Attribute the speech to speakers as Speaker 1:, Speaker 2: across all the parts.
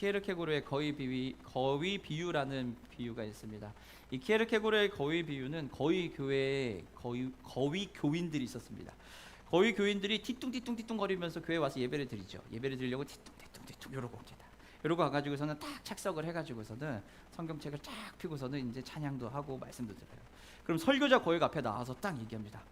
Speaker 1: 키에르케고르의 거위 비유라는 비유가 있습니다. 이 키에르케고르의 거위 비유는 거위 교회에 거위 교인들이 있었습니다. 거위 교인들이 티뚱티뚱 거리면서 교회 와서 예배를 드리죠. 예배를 드리려고 티뚱티뚱 이러고 옵니다. 이러고 와가지고서는 딱 착석을 해가지고서는 성경책을 쫙 펴고서는 이제 찬양도 하고 말씀도 들어요. 그럼 설교자 거기 앞에 나와서 딱 얘기합니다.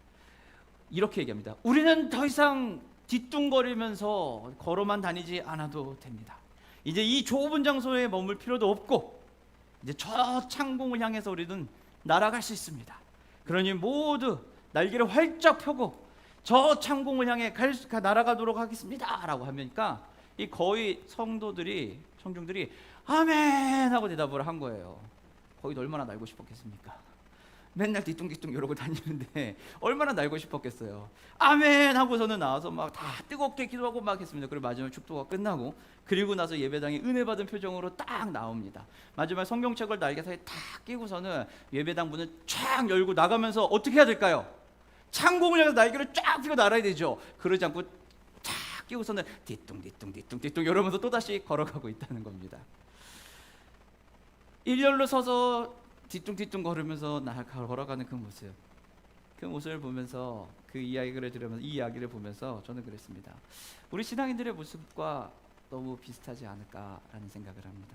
Speaker 1: 이렇게 얘기합니다. 우리는 더 이상 뒤뚱거리면서 걸어만 다니지 않아도 됩니다. 이제 이 좁은 장소에 머물 필요도 없고 이제 저 창공을 향해서 우리는 날아갈 수 있습니다. 그러니 모두 날개를 활짝 펴고 저 창공을 향해 날아가도록 하겠습니다 라고 하니까 이 거의 성중들이 아멘 하고 대답을 한 거예요. 거기도 얼마나 날고 싶었겠습니까? 맨날 뒤뚱뒤뚱 이러고 다니는데 얼마나 날고 싶었겠어요. 아멘 하고서는 나와서 막 다 뜨겁게 기도하고 막 했습니다. 그리고 마지막 축도가 끝나고 그리고 나서 예배당에 은혜 받은 표정으로 딱 나옵니다. 마지막 성경책을 날개 사이에 딱 끼고서는 예배당 문을 쫙 열고 나가면서 어떻게 해야 될까요? 창공을 향해서 날개를 쫙 펴고 날아야 되죠. 그러지 않고 쫙 끼고서는 뒤뚱 이러면서 또다시 걸어가고 있다는 겁니다. 일렬로 서서 뒤뚱뒤뚱 걸으면서 걸어가는 그 모습을 보면서 그 이야기를 들으면서 이 이야기를 보면서 저는 그랬습니다. 우리 신앙인들의 모습과 너무 비슷하지 않을까라는 생각을 합니다.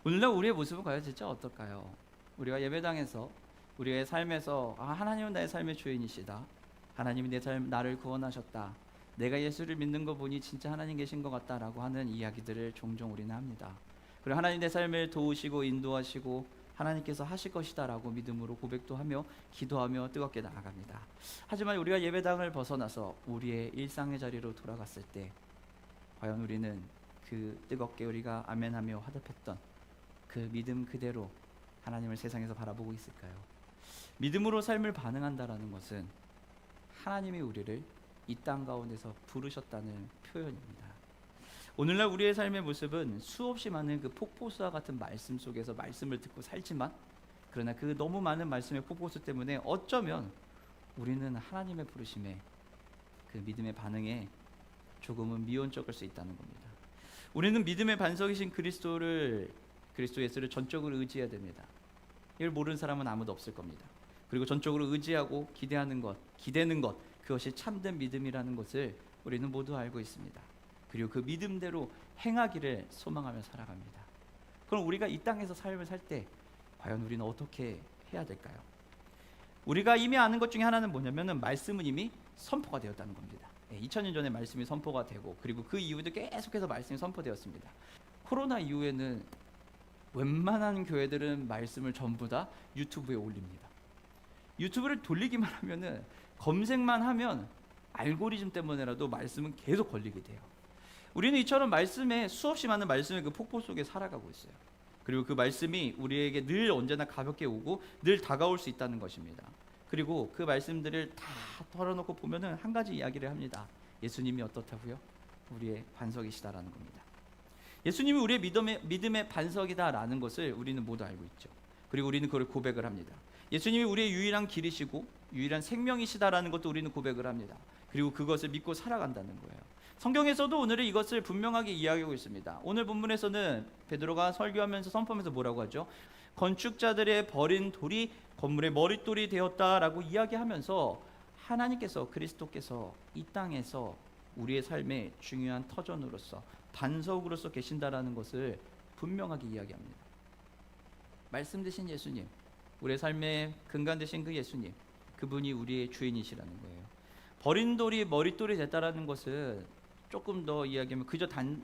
Speaker 1: 오늘날 우리의 모습은 과연 진짜 어떨까요? 우리가 예배당에서 우리의 삶에서 하나님은 나의 삶의 주인이시다. 하나님이 내 삶 나를 구원하셨다. 내가 예수를 믿는 거 보니 진짜 하나님 계신 것 같다라고 하는 이야기들을 종종 우리는 합니다. 그리고 하나님 내 삶을 도우시고 인도하시고 하나님께서 하실 것이다라고 믿음으로 고백도 하며 기도하며 뜨겁게 나아갑니다. 하지만 우리가 예배당을 벗어나서 우리의 일상의 자리로 돌아갔을 때 과연 우리는 그 뜨겁게 우리가 아멘하며 화답했던 그 믿음 그대로 하나님을 세상에서 바라보고 있을까요? 믿음으로 삶을 반응한다라는 것은 하나님이 우리를 이 땅 가운데서 부르셨다는 표현입니다. 오늘날 우리의 삶의 모습은 수없이 많은 그 폭포수와 같은 말씀 속에서 말씀을 듣고 살지만 그러나 그 너무 많은 말씀의 폭포수 때문에 어쩌면 우리는 하나님의 부르심에 그 믿음의 반응에 조금은 미온적일 수 있다는 겁니다. 우리는 믿음의 반석이신 그리스도 예수를 전적으로 의지해야 됩니다. 이걸 모르는 사람은 아무도 없을 겁니다. 그리고 전적으로 의지하고 기대는 것 그것이 참된 믿음이라는 것을 우리는 모두 알고 있습니다. 그리고 그 믿음대로 행하기를 소망하며 살아갑니다. 그럼 우리가 이 땅에서 삶을 살 때 과연 우리는 어떻게 해야 될까요? 우리가 이미 아는 것 중에 하나는 뭐냐면은 말씀은 이미 선포가 되었다는 겁니다. 2000년 전에 말씀이 선포가 되고 그리고 그 이후에도 계속해서 말씀이 선포되었습니다. 코로나 이후에는 웬만한 교회들은 말씀을 전부 다 유튜브에 올립니다. 유튜브를 돌리기만 하면은 검색만 하면 알고리즘 때문에라도 말씀은 계속 걸리게 돼요. 우리는 이처럼 말씀에 수없이 많은 말씀의 그 폭포 속에 살아가고 있어요. 그리고 그 말씀이 우리에게 늘 언제나 가볍게 오고 늘 다가올 수 있다는 것입니다. 그리고 그 말씀들을 다 털어놓고 보면은 한 가지 이야기를 합니다. 예수님이 어떻다고요? 우리의 반석이시다라는 겁니다. 예수님이 우리의 믿음의 반석이다라는 것을 우리는 모두 알고 있죠. 그리고 우리는 그걸 고백을 합니다. 예수님이 우리의 유일한 길이시고 유일한 생명이시다라는 것도 우리는 고백을 합니다. 그리고 그것을 믿고 살아간다는 거예요. 성경에서도 오늘은 이것을 분명하게 이야기하고 있습니다. 오늘 본문에서는 베드로가 설교하면서 선포하면서 뭐라고 하죠? 건축자들의 버린 돌이 건물의 머릿돌이 되었다라고 이야기하면서 하나님께서 그리스도께서 이 땅에서 우리의 삶의 중요한 터전으로서 반석으로서 계신다라는 것을 분명하게 이야기합니다. 말씀 되신 예수님, 우리의 삶의 근간 되신 그 예수님, 그분이 우리의 주인이시라는 거예요. 버린 돌이 머릿돌이 됐다라는 것은 조금 더 이야기하면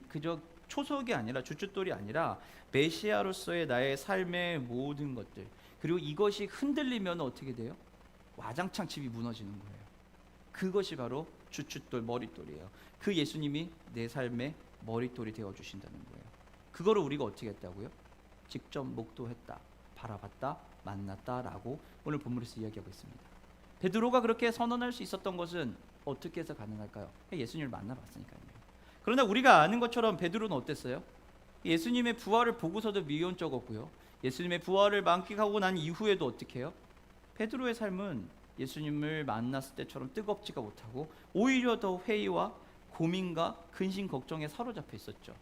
Speaker 1: 그저 초석이 아니라 주춧돌이 아니라 메시아로서의 나의 삶의 모든 것들, 그리고 이것이 흔들리면 어떻게 돼요? 와장창 집이 무너지는 거예요. 그것이 바로 주춧돌 머릿돌이에요. 그 예수님이 내 삶의 머릿돌이 되어주신다는 거예요. 그거를 우리가 어떻게 했다고요? 직접 목도했다, 바라봤다, 만났다라고 오늘 본문에서 이야기하고 있습니다. 베드로가 그렇게 선언할 수 있었던 것은 어떻게 해서 가능할까요? 예수님을 만나봤으니까요. 그러나 우리가 아는 것처럼 베드로는 어땠어요? 예수님의 부활을 보고서도 미온적었고요. 예수님의 부활을 만끽하고 난 이후에도 어떻게 해요? 베드로의 삶은 예수님을 만났을 때처럼 뜨겁지가 못하고 오히려 더 회의와 고민과 근심 걱정에 사로잡혀 있었죠.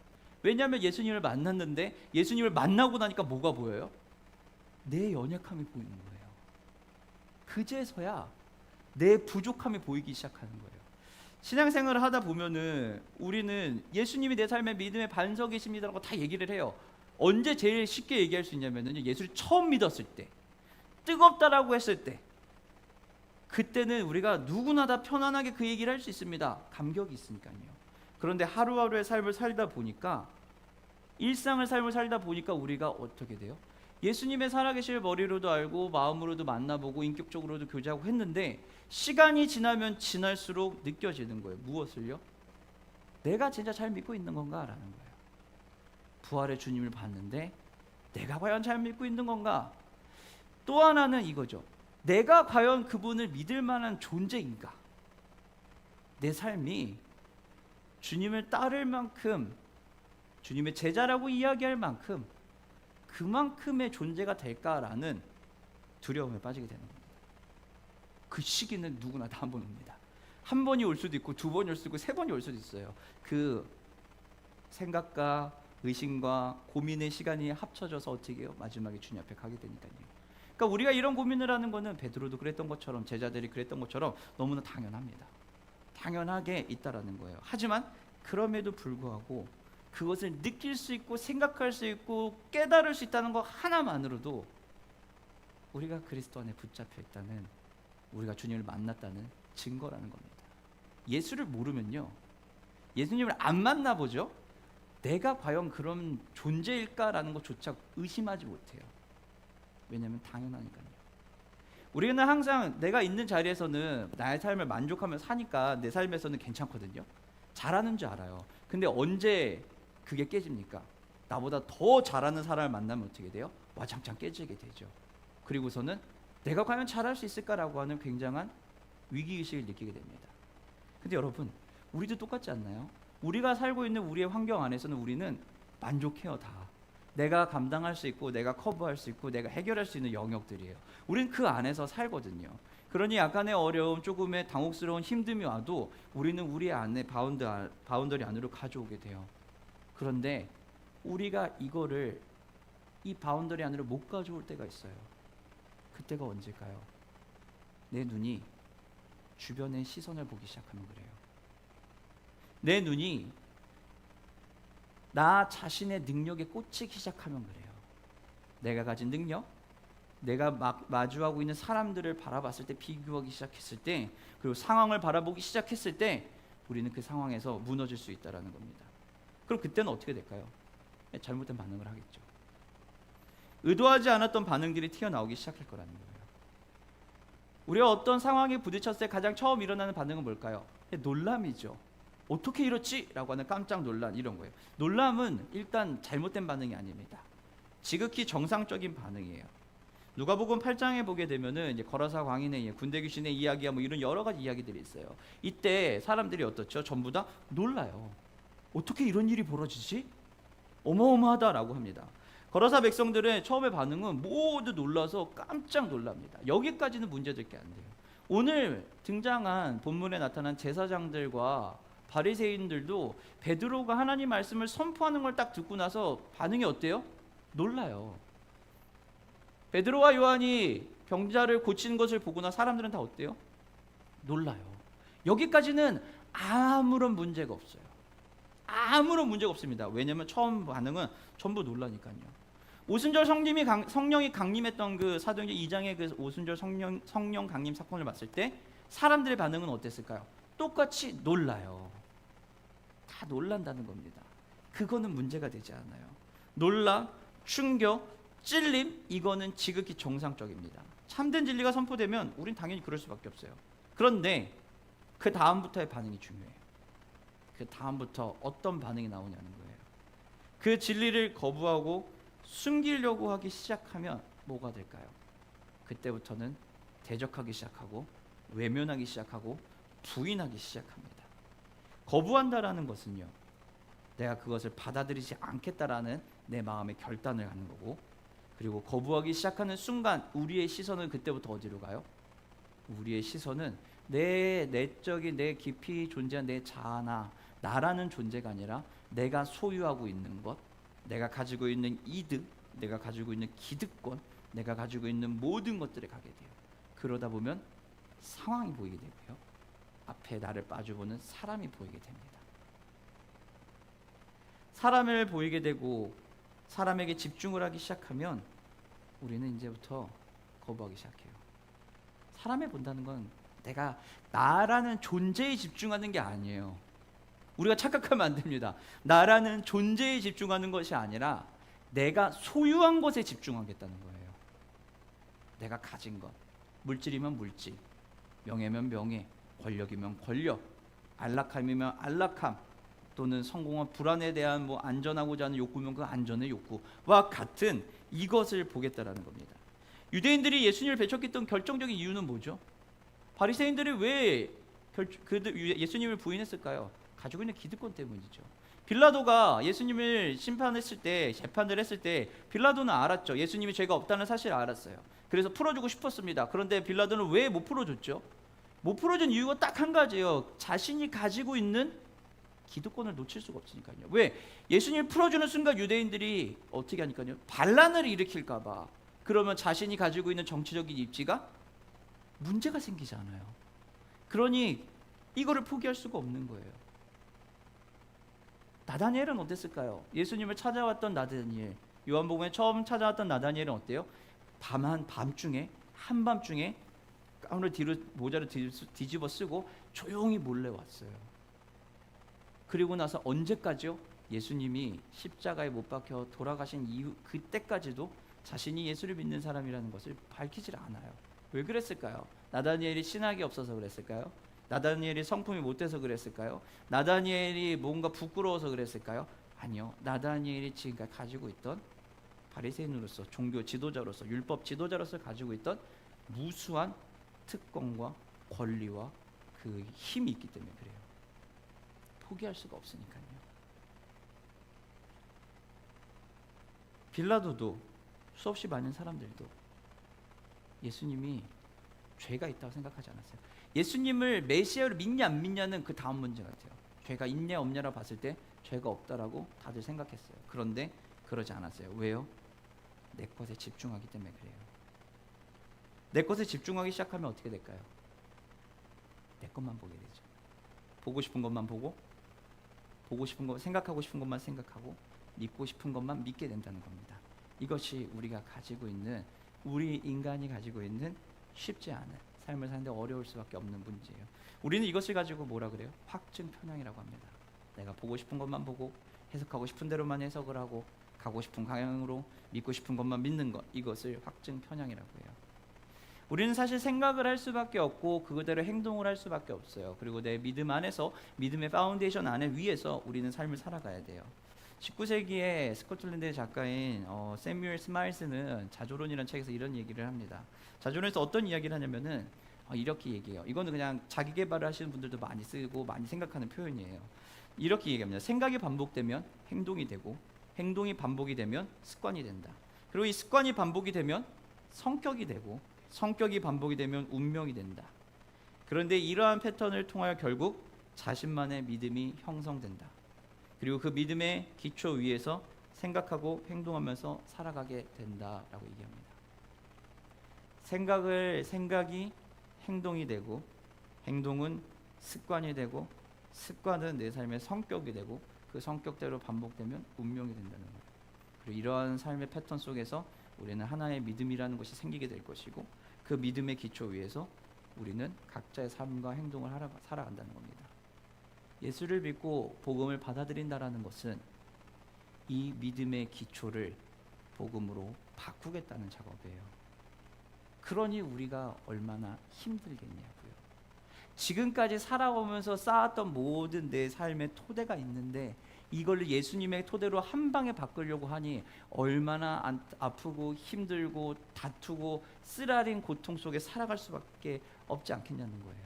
Speaker 1: 왜냐하면 예수님을 만났는데 예수님을 만나고 나니까 뭐가 보여요? 내 연약함이 보이는 거예요. 그제서야 내 부족함이 보이기 시작하는 거예요. 신앙생활을 하다 보면은 우리는 예수님이 내 삶의 믿음의 반석이십니다라고 다 얘기를 해요. 언제 제일 쉽게 얘기할 수 있냐면은 예수를 처음 믿었을 때, 뜨겁다라고 했을 때, 그때는 우리가 누구나 다 편안하게 그 얘기를 할 수 있습니다. 감격이 있으니까요. 그런데 하루하루의 삶을 살다 보니까, 일상의 삶을 살다 보니까 우리가 어떻게 돼요? 예수님의 살아계실 머리로도 알고 마음으로도 만나보고 인격적으로도 교제하고 했는데 시간이 지나면 지날수록 느껴지는 거예요. 무엇을요? 내가 진짜 잘 믿고 있는 건가라는 거예요. 부활의 주님을 봤는데 내가 과연 잘 믿고 있는 건가? 또 하나는 이거죠. 내가 과연 그분을 믿을 만한 존재인가? 내 삶이 주님을 따를 만큼, 주님의 제자라고 이야기할 만큼 그만큼의 존재가 될까라는 두려움에 빠지게 되는 겁니다. 그 시기는 누구나 다 한 번 옵니다. 한 번이 올 수도 있고 두 번이 올 수도 있고 세 번이 올 수도 있어요. 그 생각과 의심과 고민의 시간이 합쳐져서 어떻게 해요? 마지막에 주님 앞에 가게 되니까요. 그러니까 우리가 이런 고민을 하는 거는 베드로도 그랬던 것처럼, 제자들이 그랬던 것처럼 너무나 당연합니다. 당연하게 있다라는 거예요. 하지만 그럼에도 불구하고 그것을 느낄 수 있고 생각할 수 있고 깨달을 수 있다는 것 하나만으로도 우리가 그리스도 안에 붙잡혀 있다는, 우리가 주님을 만났다는 증거라는 겁니다. 예수를 모르면요, 예수님을 안 만나보죠, 내가 과연 그런 존재일까라는 것조차 의심하지 못해요. 왜냐하면 당연하니까요. 우리는 항상 내가 있는 자리에서는 나의 삶을 만족하면서 사니까 내 삶에서는 괜찮거든요. 잘하는 줄 알아요. 근데 언제 그게 깨집니까? 나보다 더 잘하는 사람을 만나면 어떻게 돼요? 와장창 깨지게 되죠. 그리고서는 내가 과연 잘할 수 있을까라고 하는 굉장한 위기의식을 느끼게 됩니다. 근데 여러분, 우리도 똑같지 않나요? 우리가 살고 있는 우리의 환경 안에서는 우리는 만족해요. 다 내가 감당할 수 있고 내가 커버할 수 있고 내가 해결할 수 있는 영역들이에요. 우리는 그 안에서 살거든요. 그러니 약간의 어려움, 조금의 당혹스러운 힘듦이 와도 우리는 우리 안에 바운더리 안으로 가져오게 돼요. 그런데 우리가 이거를 이 바운더리 안으로 못 가져올 때가 있어요. 그때가 언제일까요? 내 눈이 주변의 시선을 보기 시작하면 그래요. 내 눈이 나 자신의 능력에 꽂히기 시작하면 그래요. 내가 가진 능력, 내가 마주하고 있는 사람들을 바라봤을 때, 비교하기 시작했을 때, 그리고 상황을 바라보기 시작했을 때 우리는 그 상황에서 무너질 수 있다는 겁니다. 그럼 그때는 어떻게 될까요? 잘못된 반응을 하겠죠. 의도하지 않았던 반응들이 튀어나오기 시작할 거라는 거예요. 우리가 어떤 상황에 부딪혔을 때 가장 처음 일어나는 반응은 뭘까요? 놀람이죠. 어떻게 이렇지? 라고 하는 깜짝 놀란, 이런 거예요. 놀람은 일단 잘못된 반응이 아닙니다. 지극히 정상적인 반응이에요. 누가복음 8장에 보게 되면은 이제 거라사 광인의 군대 귀신의 이야기야 뭐 이런 여러 가지 이야기들이 있어요. 이때 사람들이 어떻죠? 전부 다 놀라요. 어떻게 이런 일이 벌어지지? 어마어마하다라고 합니다. 거라사 백성들의 처음의 반응은 모두 놀라서 깜짝 놀랍니다. 여기까지는 문제될 게 안 돼요. 오늘 등장한 본문에 나타난 제사장들과 바리새인들도 베드로가 하나님 말씀을 선포하는 걸 딱 듣고 나서 반응이 어때요? 놀라요. 베드로와 요한이 병자를 고치는 것을 보거나 사람들은 다 어때요? 놀라요. 여기까지는 아무런 문제가 없어요. 아무런 문제가 없습니다. 왜냐하면 처음 반응은 전부 놀라니까요. 오순절 성령이 강림했던 그 사도행전 2장의 그 오순절 성령 강림 사건을 봤을 때 사람들의 반응은 어땠을까요? 똑같이 놀라요. 다 놀란다는 겁니다. 그거는 문제가 되지 않아요. 놀라, 충격, 찔림, 이거는 지극히 정상적입니다. 참된 진리가 선포되면 우린 당연히 그럴 수밖에 없어요. 그런데 그 다음부터의 반응이 중요해요. 그 다음부터 어떤 반응이 나오냐는 거예요. 그 진리를 거부하고 숨기려고 하기 시작하면 뭐가 될까요? 그때부터는 대적하기 시작하고 외면하기 시작하고 부인하기 시작합니다. 거부한다라는 것은요, 내가 그것을 받아들이지 않겠다라는 내 마음의 결단을 하는 거고, 그리고 거부하기 시작하는 순간 우리의 시선은 그때부터 어디로 가요? 우리의 시선은 내 내적인, 내 깊이 존재한 내 자아나 나라는 존재가 아니라 내가 소유하고 있는 것, 내가 가지고 있는 이득, 내가 가지고 있는 기득권, 내가 가지고 있는 모든 것들에 가게 돼요. 그러다 보면 상황이 보이게 되고요, 앞에 나를 마주보는 사람이 보이게 됩니다. 사람을 보이게 되고 사람에게 집중을 하기 시작하면 우리는 이제부터 거부하기 시작해요. 사람을 본다는 건 내가 나라는 존재에 집중하는 게 아니에요. 우리가 착각하면 안 됩니다. 나라는 존재에 집중하는 것이 아니라 내가 소유한 것에 집중하겠다는 거예요. 내가 가진 것, 물질이면 물질, 명예면 명예, 권력이면 권력, 안락함이면 안락함, 또는 성공한 불안에 대한 안전하고자 하는 욕구면 그 안전의 욕구와 같은 이것을 보겠다라는 겁니다. 유대인들이 예수님을 배척했던 결정적인 이유는 뭐죠? 바리새인들이 왜 예수님을 부인했을까요? 가지고 있는 기득권 때문이죠. 빌라도가 예수님을 심판했을 때, 재판을 했을 때 빌라도는 알았죠. 예수님이 죄가 없다는 사실을 알았어요. 그래서 풀어주고 싶었습니다. 그런데 빌라도는 왜 못 풀어줬죠? 못 풀어준 이유가 딱 한 가지예요. 자신이 가지고 있는 기득권을 놓칠 수가 없으니까요. 왜? 예수님을 풀어주는 순간 유대인들이 어떻게 하니까요? 반란을 일으킬까 봐. 그러면 자신이 가지고 있는 정치적인 입지가 문제가 생기잖아요. 그러니 이거를 포기할 수가 없는 거예요. 나다니엘은 어땠을까요? 예수님을 찾아왔던 나다니엘, 요한복음에 처음 찾아왔던 나다니엘은 어때요? 밤중에, 한밤중에 가운을 뒤로, 모자를 뒤집어 쓰고 조용히 몰래 왔어요. 그리고 나서 언제까지요? 예수님이 십자가에 못 박혀 돌아가신 이후 그때까지도 자신이 예수를 믿는 사람이라는 것을 밝히질 않아요. 왜 그랬을까요? 나다니엘이 신학이 없어서 그랬을까요? 나다니엘이 성품이 못돼서 그랬을까요? 나다니엘이 뭔가 부끄러워서 그랬을까요? 아니요. 나다니엘이 지금까지 가지고 있던 바리새인으로서, 종교 지도자로서, 율법 지도자로서 가지고 있던 무수한 특권과 권리와 그 힘이 있기 때문에 그래요. 포기할 수가 없으니까요. 빌라도도, 수없이 많은 사람들도 예수님이 죄가 있다고 생각하지 않았어요. 예수님을 메시아로 믿냐 안 믿냐는 그 다음 문제 같아요. 죄가 있냐 없냐라 봤을 때 죄가 없다라고 다들 생각했어요. 그런데 그러지 않았어요. 왜요? 내 것에 집중하기 때문에 그래요. 내 것에 집중하기 시작하면 어떻게 될까요? 내 것만 보게 되죠. 보고 싶은 것만 보고, 보고 싶은 것, 생각하고 싶은 것만 생각하고, 믿고 싶은 것만 믿게 된다는 겁니다. 이것이 우리가 가지고 있는, 우리 인간이 가지고 있는 쉽지 않은 삶을 사는데 어려울 수밖에 없는 문제예요. 우리는 이것을 가지고 뭐라 그래요? 확증 편향이라고 합니다. 내가 보고 싶은 것만 보고, 해석하고 싶은 대로만 해석을 하고, 가고 싶은 방향으로 믿고 싶은 것만 믿는 것, 이것을 확증 편향이라고 해요. 우리는 사실 생각을 할 수밖에 없고 그대로 행동을 할 수밖에 없어요. 그리고 내 믿음 안에서, 믿음의 파운데이션 안에 위에서 우리는 삶을 살아가야 돼요. 19세기의 스코틀랜드의 작가인 세뮤얼 스마일스는 자조론이라는 책에서 이런 얘기를 합니다. 자조론에서 어떤 이야기를 하냐면은 이렇게 얘기해요. 이거는 그냥 자기 개발을 하시는 분들도 많이 쓰고 많이 생각하는 표현이에요. 이렇게 얘기합니다. 생각이 반복되면 행동이 되고, 행동이 반복이 되면 습관이 된다. 그리고 이 습관이 반복이 되면 성격이 되고, 성격이 반복이 되면 운명이 된다. 그런데 이러한 패턴을 통하여 결국 자신만의 믿음이 형성된다. 그리고 그 믿음의 기초 위에서 생각하고 행동하면서 살아가게 된다라고 얘기합니다. 생각이 행동이 되고, 행동은 습관이 되고, 습관은 내 삶의 성격이 되고, 그 성격대로 반복되면 운명이 된다는 거예요. 그리고 이러한 삶의 패턴 속에서 우리는 하나의 믿음이라는 것이 생기게 될 것이고, 그 믿음의 기초 위에서 우리는 각자의 삶과 행동을 살아간다는 겁니다. 예수를 믿고 복음을 받아들인다라는 것은 이 믿음의 기초를 복음으로 바꾸겠다는 작업이에요. 그러니 우리가 얼마나 힘들겠냐고요. 지금까지 살아오면서 쌓았던 모든 내 삶의 토대가 있는데 이걸 예수님의 토대로 한 방에 바꾸려고 하니 얼마나 아프고 힘들고 다투고 쓰라린 고통 속에 살아갈 수밖에 없지 않겠냐는 거예요.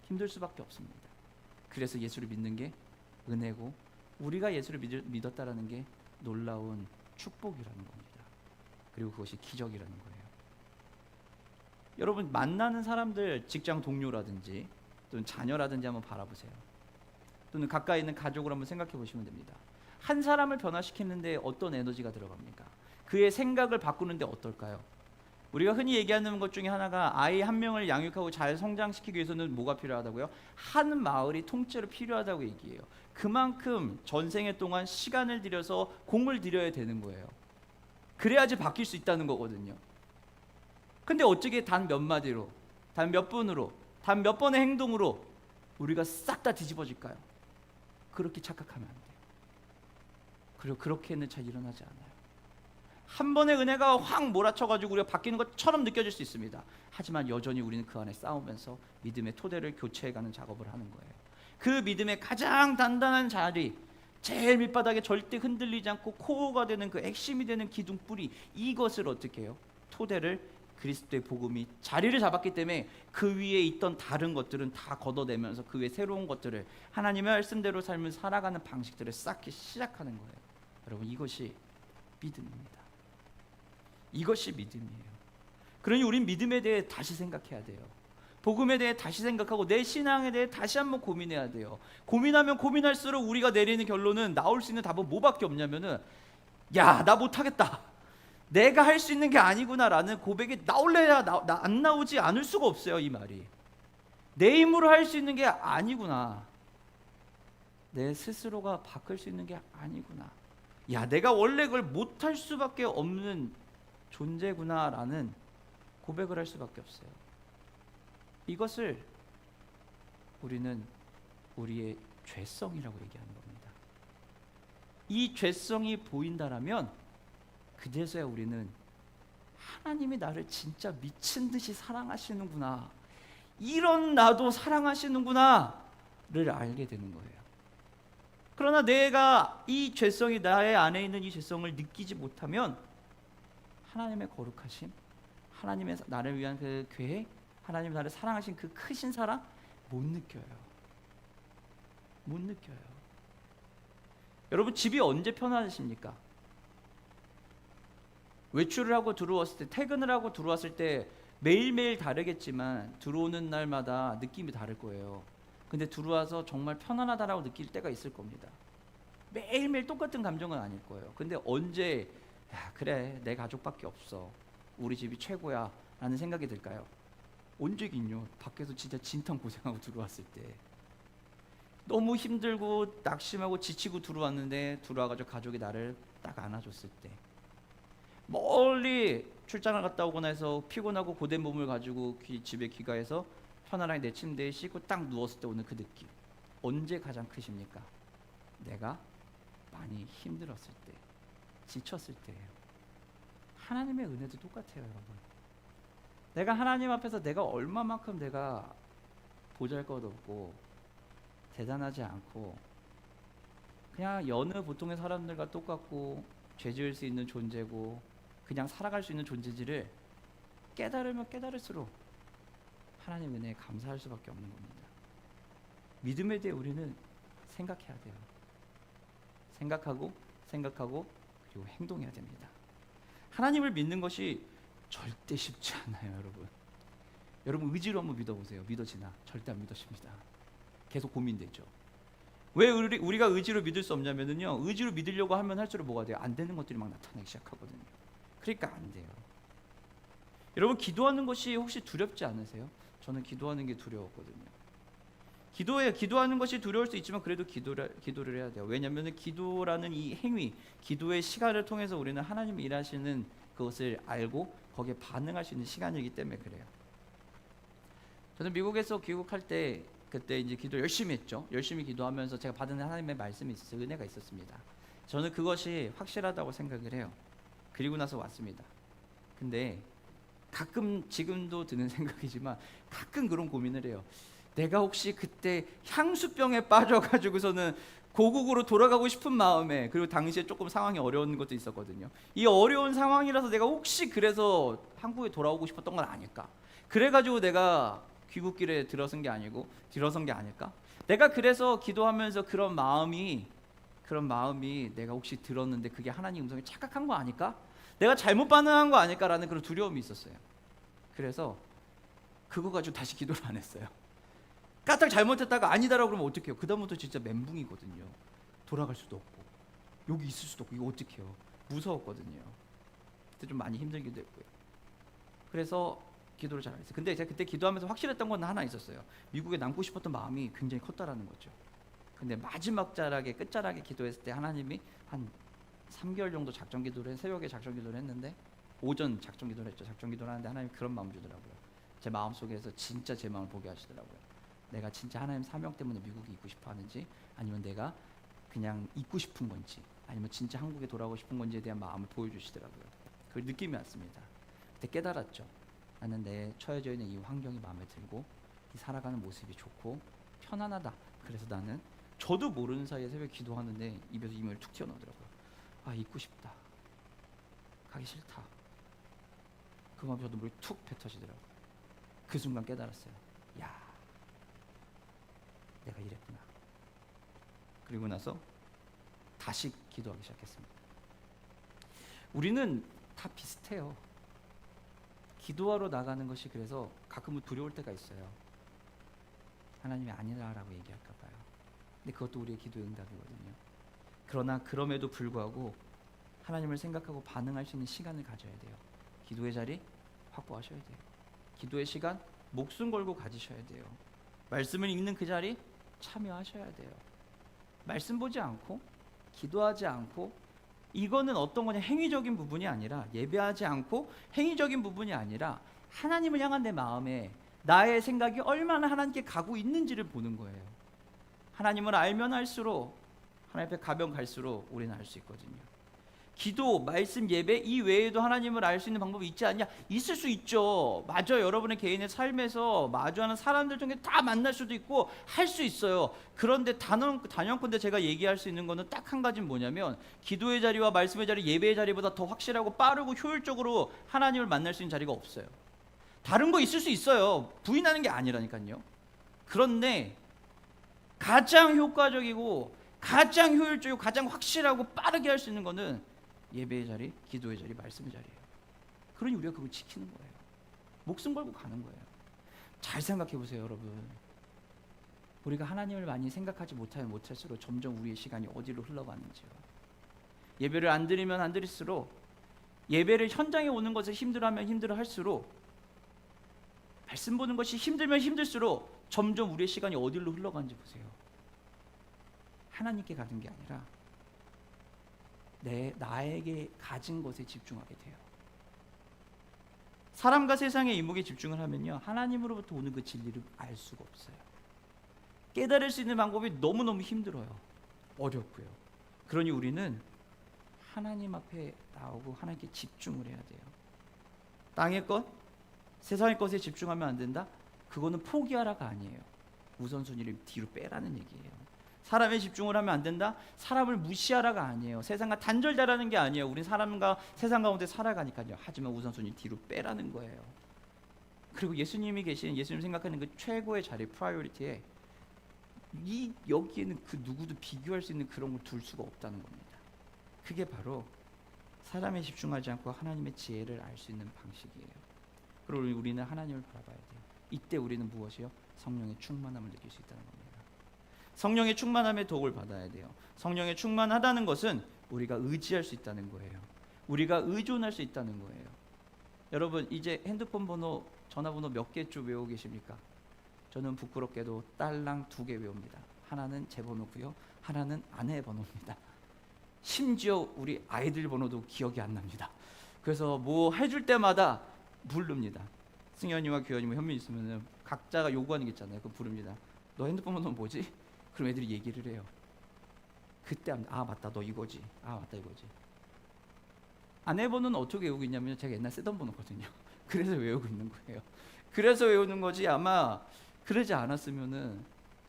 Speaker 1: 힘들 수밖에 없습니다. 그래서 예수를 믿는 게 은혜고, 우리가 예수를 믿었다라는 게 놀라운 축복이라는 겁니다. 그리고 그것이 기적이라는 거예요. 여러분, 만나는 사람들, 직장 동료라든지 또는 자녀라든지 한번 바라보세요. 또는 가까이 있는 가족을 한번 생각해 보시면 됩니다. 한 사람을 변화시키는데 어떤 에너지가 들어갑니까? 그의 생각을 바꾸는데 어떨까요? 우리가 흔히 얘기하는 것 중에 하나가 아이 한 명을 양육하고 잘 성장시키기 위해서는 뭐가 필요하다고요? 한 마을이 통째로 필요하다고 얘기해요. 그만큼 전생에 동안 시간을 들여서 공을 들여야 되는 거예요. 그래야지 바뀔 수 있다는 거거든요. 근데 어떻게 단 몇 마디로, 단 몇 분으로, 단 몇 번의 행동으로 우리가 싹 다 뒤집어질까요? 그렇게 착각하면 안 돼요. 그리고 그렇게는 잘 일어나지 않아요. 한 번의 은혜가 확 몰아쳐가지고 우리가 바뀌는 것처럼 느껴질 수 있습니다. 하지만 여전히 우리는 그 안에 싸우면서 믿음의 토대를 교체해가는 작업을 하는 거예요. 그 믿음의 가장 단단한 자리, 제일 밑바닥에 절대 흔들리지 않고 코어가 되는 그 핵심이 되는 기둥 뿌리, 이것을 어떻게 해요? 토대를 그리스도의 복음이 자리를 잡았기 때문에 그 위에 있던 다른 것들은 다 걷어내면서 그 위에 새로운 것들을 하나님의 말씀대로 삶을 살아가는 방식들을 쌓기 시작하는 거예요. 여러분, 이것이 믿음입니다. 이것이 믿음이에요. 그러니 우린 믿음에 대해 다시 생각해야 돼요. 복음에 대해 다시 생각하고 내 신앙에 대해 다시 한번 고민해야 돼요. 고민하면 고민할수록 우리가 내리는 결론은, 나올 수 있는 답은 뭐밖에 없냐면은, 야, 나 못하겠다, 내가 할 수 있는 게 아니구나라는 고백이 나올래야 안 나오지 않을 수가 없어요. 이 말이 내 힘으로 할 수 있는 게 아니구나, 내 스스로가 바꿀 수 있는 게 아니구나, 야, 내가 원래 그걸 못할 수밖에 없는 존재구나라는 고백을 할 수밖에 없어요. 이것을 우리는 우리의 죄성이라고 얘기하는 겁니다. 이 죄성이 보인다라면 그제서야 우리는 하나님이 나를 진짜 미친 듯이 사랑하시는구나, 이런 나도 사랑하시는구나를 알게 되는 거예요. 그러나 내가 이 죄성이, 나의 안에 있는 이 죄성을 느끼지 못하면 하나님의 거룩하심, 하나님의 나를 위한 그 계획, 하나님 나를 사랑하신 그 크신 사랑 못 느껴요. 못 느껴요. 여러분, 집이 언제 편안하십니까? 외출을 하고 들어왔을 때, 퇴근을 하고 들어왔을 때 매일매일 다르겠지만 들어오는 날마다 느낌이 다를 거예요. 근데 들어와서 정말 편안하다라고 느낄 때가 있을 겁니다. 매일매일 똑같은 감정은 아닐 거예요. 근데 언제, 야, 그래, 내 가족밖에 없어, 우리 집이 최고야 라는 생각이 들까요? 언제긴요. 밖에서 진짜 진탕 고생하고 들어왔을 때, 너무 힘들고 낙심하고 지치고 들어왔는데 들어와가지고 가족이 나를 딱 안아줬을 때, 멀리 출장을 갔다 오거나 해서 피곤하고 고된 몸을 가지고 집에 귀가해서 편안하게 내 침대에 씻고 딱 누웠을 때 오는 그 느낌, 언제 가장 크십니까? 내가 많이 힘들었을 때, 지쳤을 때예요. 하나님의 은혜도 똑같아요, 여러분. 내가 하나님 앞에서 내가 얼마만큼 내가 보잘것없고 대단하지 않고 그냥 여느 보통의 사람들과 똑같고 죄 지을 수 있는 존재고 그냥 살아갈 수 있는 존재지를 깨달으면 깨달을수록 하나님 은혜에 감사할 수밖에 없는 겁니다. 믿음에 대해 우리는 생각해야 돼요. 생각하고 그리고 행동해야 됩니다. 하나님을 믿는 것이 절대 쉽지 않아요, 여러분. 여러분, 의지로 한번 믿어보세요. 믿어지나? 절대 안 믿어집니다. 계속 고민되죠. 왜 우리가 의지로 믿을 수 없냐면요, 의지로 믿으려고 하면 할수록 뭐가 돼요? 안 되는 것들이 막 나타나기 시작하거든요. 그러니까 안 돼요. 여러분, 기도하는 것이 혹시 두렵지 않으세요? 저는 기도하는 게 두려웠거든요. 기도하는 것이 두려울 수 있지만 그래도 기도를 해야 돼요. 왜냐하면 기도라는 이 행위, 기도의 시간을 통해서 우리는 하나님이 일하시는 그것을 알고 거기에 반응할 수 있는 시간이기 때문에 그래요. 저는 미국에서 귀국할 때 그때 이제 기도 열심히 했죠. 열심히 기도하면서 제가 받은 하나님의 말씀이 있었어요. 은혜가 있었습니다. 저는 그것이 확실하다고 생각을 해요. 그리고 나서 왔습니다. 근데 가끔, 지금도 드는 생각이지만 가끔 그런 고민을 해요. 내가 혹시 그때 향수병에 빠져가지고서는 고국으로 돌아가고 싶은 마음에, 그리고 당시에 조금 상황이 어려운 것도 있었거든요. 이 어려운 상황이라서 내가 혹시 그래서 한국에 돌아오고 싶었던 건 아닐까? 그래가지고 내가 귀국길에 들어선 게 아닐까? 내가 그래서 기도하면서 그런 마음이 내가 혹시 들었는데 그게 하나님 음성에 착각한 거 아닐까? 내가 잘못 반응한 거 아닐까라는 그런 두려움이 있었어요. 그래서 그거 가지고 다시 기도를 안 했어요. 까딱 잘못했다가 아니다라고 그러면 어떡해요? 그다음부터 진짜 멘붕이거든요. 돌아갈 수도 없고 여기 있을 수도 없고 이거 어떡해요? 무서웠거든요. 그때 좀 많이 힘들기도 했고요. 그래서 기도를 잘 안 했어요. 근데 제가 그때 기도하면서 확실했던 건 하나 있었어요. 미국에 남고 싶었던 마음이 굉장히 컸다라는 거죠. 근데 마지막 자락에 끝자락에 기도했을 때 하나님이 한 3개월 정도 작전 기도를 새벽에 작전 기도를 했는데 오전 작전 기도를 했죠. 작전 기도를 하는데 하나님이 그런 마음 주더라고요. 제 마음속에서 진짜 제 마음을 보게 하시더라고요. 내가 진짜 하나님 사명 때문에 미국에 있고 싶어 하는지 아니면 내가 그냥 있고 싶은 건지 아니면 진짜 한국에 돌아오고 싶은 건지에 대한 마음을 보여주시더라고요. 그걸 느낌이 왔습니다. 그때 깨달았죠. 나는 내 처해져 있는 이 환경이 마음에 들고 이 살아가는 모습이 좋고 편안하다. 그래서 나는 저도 모르는 사이에 새벽에 기도하는데 입에서 이명이 툭 튀어나오더라고요. 아, 있고 싶다. 가기 싫다. 그 마음이 저도 모르게 툭 뱉어지더라고요. 그 순간 깨달았어요. 야, 내가 이랬구나. 그리고 나서 다시 기도하기 시작했습니다. 우리는 다 비슷해요. 기도하러 나가는 것이 그래서 가끔은 두려울 때가 있어요. 하나님이 아니라라고 얘기할까 봐요. 근데 그것도 우리의 기도의 응답이거든요. 그러나 그럼에도 불구하고 하나님을 생각하고 반응할 수 있는 시간을 가져야 돼요. 기도의 자리 확보하셔야 돼요. 기도의 시간 목숨 걸고 가지셔야 돼요. 말씀을 읽는 그 자리 참여하셔야 돼요. 말씀 보지 않고 기도하지 않고 이거는 어떤 거냐 행위적인 부분이 아니라 예배하지 않고 행위적인 부분이 아니라 하나님을 향한 내 마음에 나의 생각이 얼마나 하나님께 가고 있는지를 보는 거예요. 하나님을 알면 알수록 하나님 앞에 가면 갈수록 우리는 알 수 있거든요. 기도, 말씀, 예배 이 외에도 하나님을 알 수 있는 방법이 있지 않냐? 있을 수 있죠. 맞아요. 여러분의 개인의 삶에서 마주하는 사람들 중에 다 만날 수도 있고 할 수 있어요. 그런데 단연컨대 제가 얘기할 수 있는 거는 딱 한 가지는 뭐냐면 기도의 자리와 말씀의 자리, 예배의 자리보다 더 확실하고 빠르고 효율적으로 하나님을 만날 수 있는 자리가 없어요. 다른 거 있을 수 있어요. 부인하는 게 아니라니까요. 그런데 가장 효과적이고 가장 효율적이고 가장 확실하고 빠르게 할 수 있는 거는 예배의 자리, 기도의 자리, 말씀의 자리예요. 그러니 우리가 그걸 지키는 거예요. 목숨 걸고 가는 거예요. 잘 생각해 보세요, 여러분. 우리가 하나님을 많이 생각하지 못하면 못할수록 점점 우리의 시간이 어디로 흘러가는지요. 예배를 안 드리면 안 드릴수록 예배를 현장에 오는 것을 힘들어하면 힘들어할수록 말씀 보는 것이 힘들면 힘들수록 점점 우리의 시간이 어디로 흘러가는지 보세요. 하나님께 가는 게 아니라 나에게 가진 것에 집중하게 돼요. 사람과 세상의 이목에 집중을 하면요 하나님으로부터 오는 그 진리를 알 수가 없어요. 깨달을 수 있는 방법이 너무너무 힘들어요. 어렵고요. 그러니 우리는 하나님 앞에 나오고 하나님께 집중을 해야 돼요. 땅의 것, 세상의 것에 집중하면 안 된다? 그거는 포기하라가 아니에요. 우선순위를 뒤로 빼라는 얘기예요. 사람에 집중을 하면 안 된다? 사람을 무시하라가 아니에요. 세상과 단절되라는 게 아니에요. 우린 사람과 세상 가운데 살아가니까요. 하지만 우선순위 뒤로 빼라는 거예요. 그리고 예수님이 계신 예수님 생각하는 그 최고의 자리 프라이어리티에 여기에는 그 누구도 비교할 수 있는 그런 걸 둘 수가 없다는 겁니다. 그게 바로 사람에 집중하지 않고 하나님의 지혜를 알 수 있는 방식이에요. 그리고 우리는 하나님을 바라봐야 돼요. 이때 우리는 무엇이요? 성령의 충만함을 느낄 수 있다는 겁니다. 성령의 충만함의 도움을 받아야 돼요. 성령의 충만하다는 것은 우리가 의지할 수 있다는 거예요. 우리가 의존할 수 있다는 거예요. 여러분 이제 핸드폰 번호, 전화번호 몇 개쯤 외우고 계십니까? 저는 부끄럽게도 딸랑 2개 외웁니다. 하나는 제 번호고요. 하나는 아내 번호입니다. 심지어 우리 아이들 번호도 기억이 안 납니다. 그래서 뭐 해줄 때마다 부릅니다. 승현이와 규현이 뭐 현민 있으면 각자가 요구하는 게 있잖아요. 그거 부릅니다. 너 핸드폰 번호 뭐지? 그럼 애들이 얘기를 해요. 그때 아 맞다 너 이거지. 아 맞다 이거지. 아내 번호는 어떻게 외우고 있냐면 제가 옛날 쓰던 번호거든요. 그래서 외우고 있는 거예요. 그래서 외우는 거지 아마 그러지 않았으면은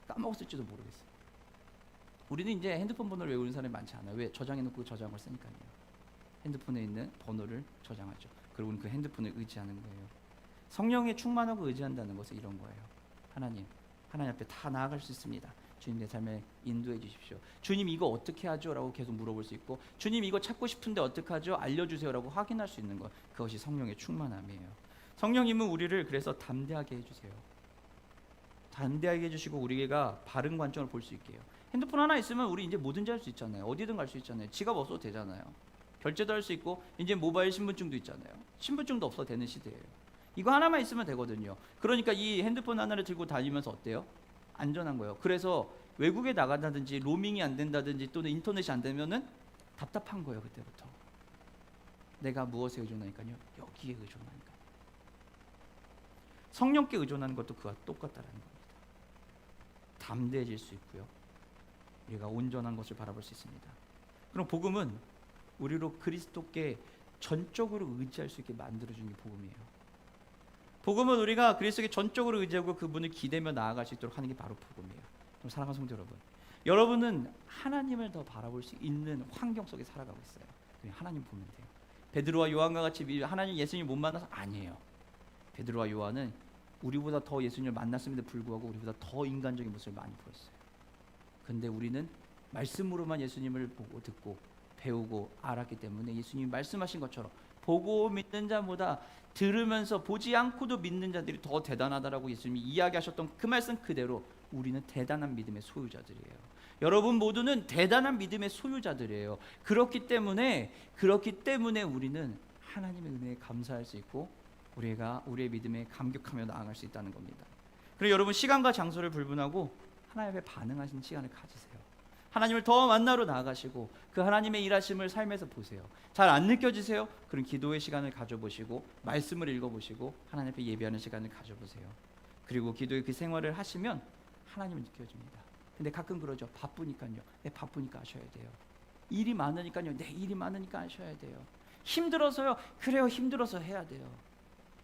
Speaker 1: 까먹었을지도 모르겠어요. 우리는 이제 핸드폰 번호를 외우는 사람이 많지 않아요. 왜? 저장해놓고 저장을 쓰니까요. 핸드폰에 있는 번호를 저장하죠. 그리고 우리는 그 핸드폰을 의지하는 거예요. 성령에 충만하고 의지한다는 것은 이런 거예요. 하나님 앞에 다 나아갈 수 있습니다. 주님 내 삶에 인도해 주십시오. 주님 이거 어떻게 하죠? 라고 계속 물어볼 수 있고 주님 이거 찾고 싶은데 어떻게 하죠? 알려주세요 라고 확인할 수 있는 것, 그것이 성령의 충만함이에요. 성령님은 우리를 그래서 담대하게 해주세요. 담대하게 해주시고 우리가 바른 관점을 볼 수 있게 해요. 핸드폰 하나 있으면 우리 이제 뭐든지 할 수 있잖아요. 어디든 갈 수 있잖아요. 지갑 없어도 되잖아요. 결제도 할 수 있고 이제 모바일 신분증도 있잖아요. 신분증도 없어도 되는 시대예요. 이거 하나만 있으면 되거든요. 그러니까 이 핸드폰 하나를 들고 다니면서 어때요? 안전한 거예요. 그래서 외국에 나간다든지 로밍이 안 된다든지 또는 인터넷이 안 되면은 답답한 거예요. 그때부터 내가 무엇에 의존하니까요? 여기에 의존하니까. 성령께 의존하는 것도 그와 똑같다라는 겁니다. 담대해질 수 있고요. 우리가 온전한 것을 바라볼 수 있습니다. 그럼 복음은 우리로 그리스도께 전적으로 의지할 수 있게 만들어주는 게 복음이에요. 복음은 우리가 그리스도께 전적으로 의지하고 그분을 기대며 나아갈 수 있도록 하는 게 바로 복음이에요. 좀 사랑하는 성도 여러분, 여러분은 하나님을 더 바라볼 수 있는 환경 속에 살아가고 있어요. 그냥 하나님 보면 돼요. 베드로와 요한과 같이 하나님 예수님 못 만나서 아니에요. 베드로와 요한은 우리보다 더 예수님을 만났음에도 불구하고 우리보다 더 인간적인 모습을 많이 보였어요. 근데 우리는 말씀으로만 예수님을 보고 듣고 배우고 알았기 때문에 예수님이 말씀하신 것처럼 보고 믿는 자보다 들으면서 보지 않고도 믿는 자들이 더 대단하다라고 예수님이 이야기하셨던 그 말씀 그대로 우리는 대단한 믿음의 소유자들이에요. 여러분 모두는 대단한 믿음의 소유자들이에요. 그렇기 때문에 우리는 하나님의 은혜에 감사할 수 있고 우리가 우리의 믿음에 감격하며 나아갈 수 있다는 겁니다. 그리고 여러분 시간과 장소를 불문하고 하나님 앞에 반응하시는 시간을 가지세요. 하나님을 더 만나러 나아가시고 그 하나님의 일하심을 삶에서 보세요. 잘 안 느껴지세요? 그럼 기도의 시간을 가져보시고 말씀을 읽어보시고 하나님 앞에 예배하는 시간을 가져보세요. 그리고 기도의 그 생활을 하시면 하나님은 느껴집니다. 근데 가끔 그러죠. 바쁘니까요. 네, 바쁘니까 하셔야 돼요. 일이 많으니까요. 네, 일이 많으니까 하셔야 돼요. 힘들어서요. 그래요, 힘들어서 해야 돼요.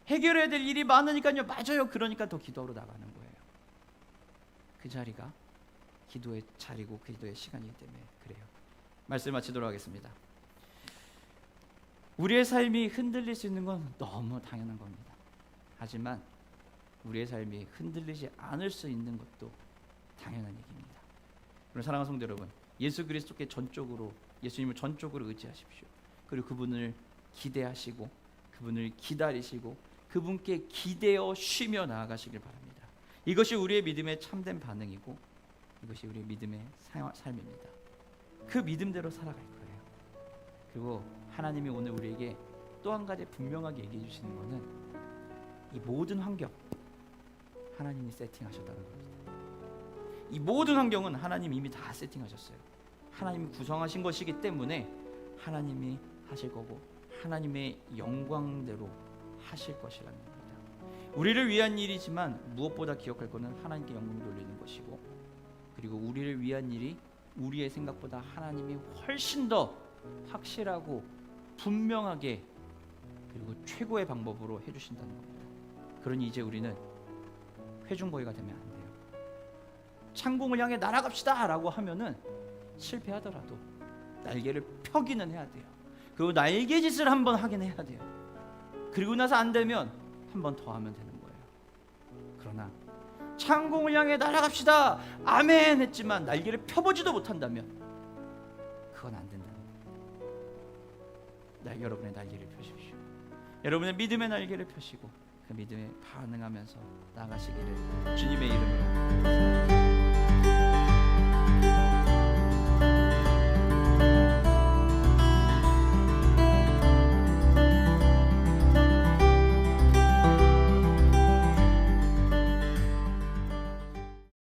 Speaker 1: 해결해야 될 일이 많으니까요. 맞아요. 그러니까 더 기도하러 나가는 거예요. 그 자리가 기도의 자리고 기도의 시간이기 때문에 그래요. 말씀 마치도록 하겠습니다. 우리의 삶이 흔들릴 수 있는 건 너무 당연한 겁니다. 하지만 우리의 삶이 흔들리지 않을 수 있는 것도 당연한 얘기입니다. 그럼 사랑하는 성도 여러분, 예수 그리스도께 전적으로 예수님을 전적으로 의지하십시오. 그리고 그분을 기대하시고 그분을 기다리시고 그분께 기대어 쉬며 나아가시길 바랍니다. 이것이 우리의 믿음의 참된 반응이고 이것이 우리의 믿음의 삶입니다. 그 믿음대로 살아갈 거예요. 그리고 하나님이 오늘 우리에게 또 한 가지 분명하게 얘기해 주시는 것은 이 모든 환경 하나님이 세팅하셨다는 겁니다. 이 모든 환경은 하나님이 이미 다 세팅하셨어요. 하나님이 구성하신 것이기 때문에 하나님이 하실 거고 하나님의 영광대로 하실 것이라는 겁니다. 우리를 위한 일이지만 무엇보다 기억할 것은 하나님께 영광을 돌리는 것이고 그리고 우리를 위한 일이 우리의 생각보다 하나님이 훨씬 더 확실하고 분명하게 그리고 최고의 방법으로 해주신다는 겁니다. 그러니 이제 우리는 회중거리가 되면 안 돼요. 창공을 향해 날아갑시다 라고 하면은 실패하더라도 날개를 펴기는 해야 돼요. 그리고 날개짓을 한번 하긴 해야 돼요. 그리고 나서 안 되면 한 번 더 하면 되는 거예요. 그러나 창공을 향해 날아갑시다 아멘 했지만 날개를 펴보지도 못한다면 그건 안 된다는 거예요. 여러분의 날개를 펴십시오. 여러분의 믿음의 날개를 펴시고 그 믿음에 반응하면서 나가시기를 주님의 이름으로